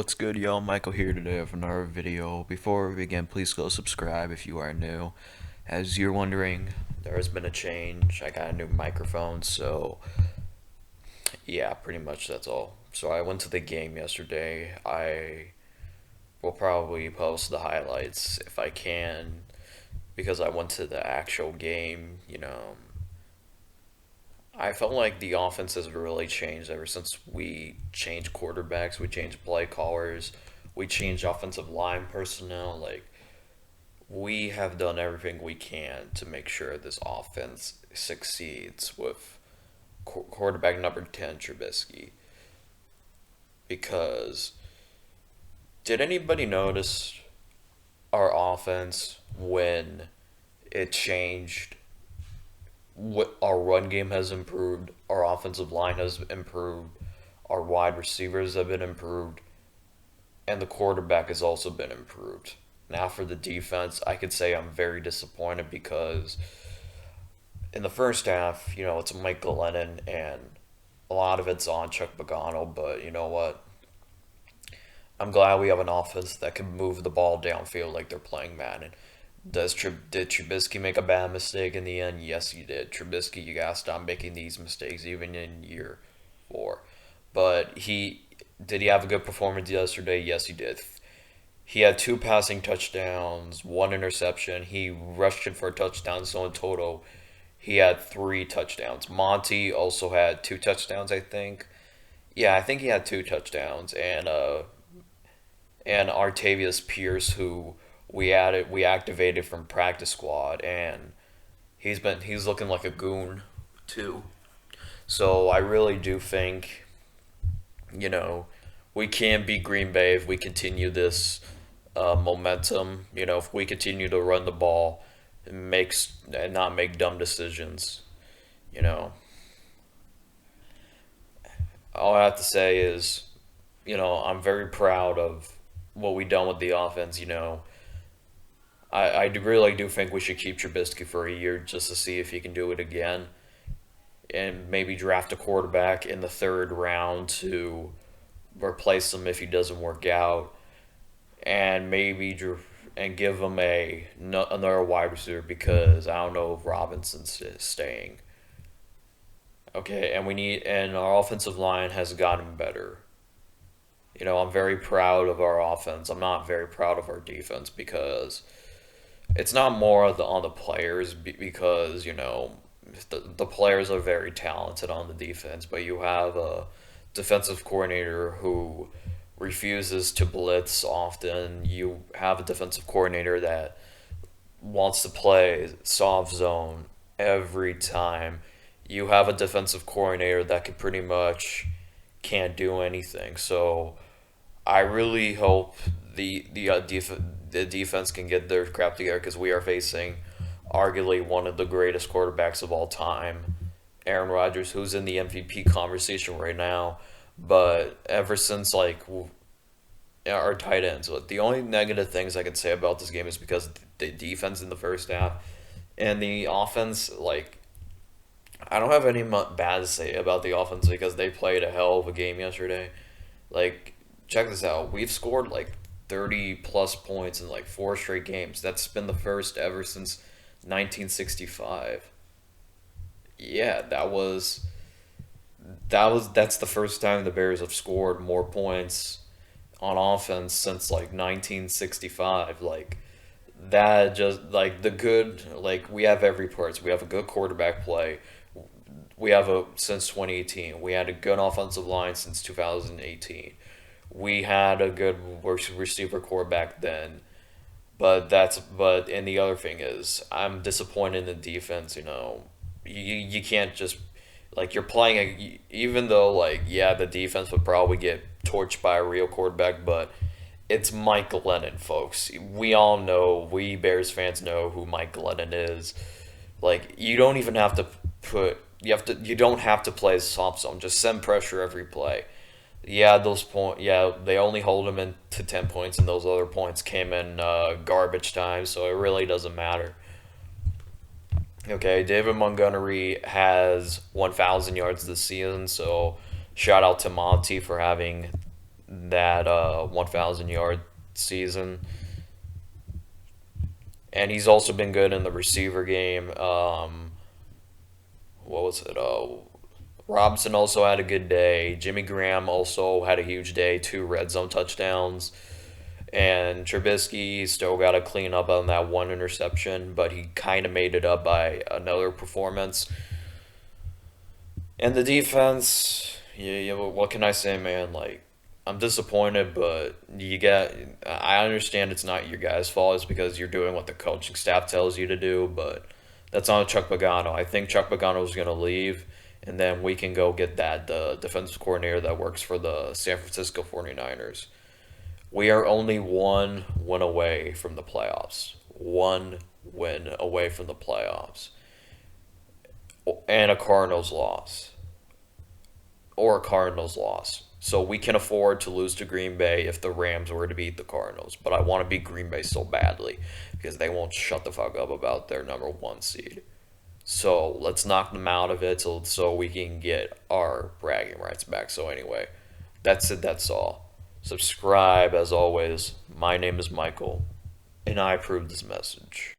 What's good, y'all? Michael here today with another video. Before we begin, please go subscribe if you are new. As you're wondering, there has been a change. I got a new microphone, so yeah, pretty much that's all. So I went to the game yesterday. I will probably post the highlights if I can because I went to the actual game. I felt like the offense has really changed ever since we changed quarterbacks, we changed play callers, we changed offensive line personnel. Like, we have done everything we can to make sure this offense succeeds with quarterback number 10, Trubisky. Because, did anybody notice our offense when it changed? What our run game has improved, our offensive line has improved, our wide receivers have been improved, and the quarterback has also been improved. Now for the defense, I could say I'm very disappointed because in the first half, it's Mike Glennon and a lot of it's on Chuck Pagano, but you know what? I'm glad we have an offense that can move the ball downfield like they're playing Madden. Did Trubisky make a bad mistake in the end? Yes, he did. Trubisky, you gotta stop making these mistakes even in year 4. But he have a good performance yesterday? Yes, he did. He had 2 passing touchdowns, 1 interception. He rushed in for a touchdown, so in total, he had 3 touchdowns. Monty also had 2 touchdowns, I think. Yeah, I think he had 2 touchdowns, and Artavius Pierce, who we activated from practice squad, and he's looking like a goon too. So I really do think, you know, we can beat Green Bay if we continue this momentum. If we continue to run the ball and not make dumb decisions. You know, all I have to say is, I'm very proud of what we done with the offense. I really do think we should keep Trubisky for a year just to see if he can do it again, and maybe draft a quarterback in the third round to replace him if he doesn't work out, and and give him another wide receiver because I don't know if Robinson's staying. Okay, and our offensive line has gotten better. I'm very proud of our offense. I'm not very proud of our defense because it's not more on the players because the players are very talented on the defense, but you have a defensive coordinator who refuses to blitz often. You have a defensive coordinator that wants to play soft zone every time. You have a defensive coordinator that can pretty much can't do anything. So I really hope the defense can get their crap together because we are facing arguably one of the greatest quarterbacks of all time, Aaron Rodgers, who's in the MVP conversation right now. But ever since our tight ends, the only negative things I can say about this game is because the defense in the first half and the offense, I don't have any bad to say about the offense because they played a hell of a game yesterday. Like, check this out. We've scored 30 plus points in 4 straight games. That's been the first ever since 1965. Yeah, that's the first time the Bears have scored more points on offense since 1965. That just the good we have every part. We have a good quarterback play. We have a since 2018. We had a good offensive line since 2018. We had a good receiver core back then. And the other thing is I'm disappointed in the defense. You can't just you're playing even though yeah, the defense would probably get torched by a real quarterback, but it's Mike Glennon, folks. We all know, we Bears fans know who Mike Glennon is. You don't even have to you don't have to play soft zone. Just send pressure every play. Yeah, those point. Yeah, they only hold him in to 10 points, and those other points came in garbage time, so it really doesn't matter. Okay, David Montgomery has 1,000 yards this season, so shout out to Monty for having that 1,000 yard season. And he's also been good in the receiver game. What was it? Robinson also had a good day. Jimmy Graham also had a huge day, 2 red zone touchdowns. And Trubisky still got to clean up on that one interception, but he kind of made it up by another performance. And the defense, yeah, what can I say, man? Like, I'm disappointed, but you get. I understand it's not your guys' fault. It's because you're doing what the coaching staff tells you to do, but that's on Chuck Pagano. I think Chuck Pagano is going to leave, and then we can go get that defensive coordinator that works for the San Francisco 49ers. We are only one win away from the playoffs. One win away from the playoffs. And a Cardinals loss. Or a Cardinals loss. So we can afford to lose to Green Bay if the Rams were to beat the Cardinals. But I want to beat Green Bay so badly because they won't shut the fuck up about their number one seed. So let's knock them out of it so we can get our bragging rights back. So anyway, that's it. That's all. Subscribe as always. My name is Michael, and I approve this message.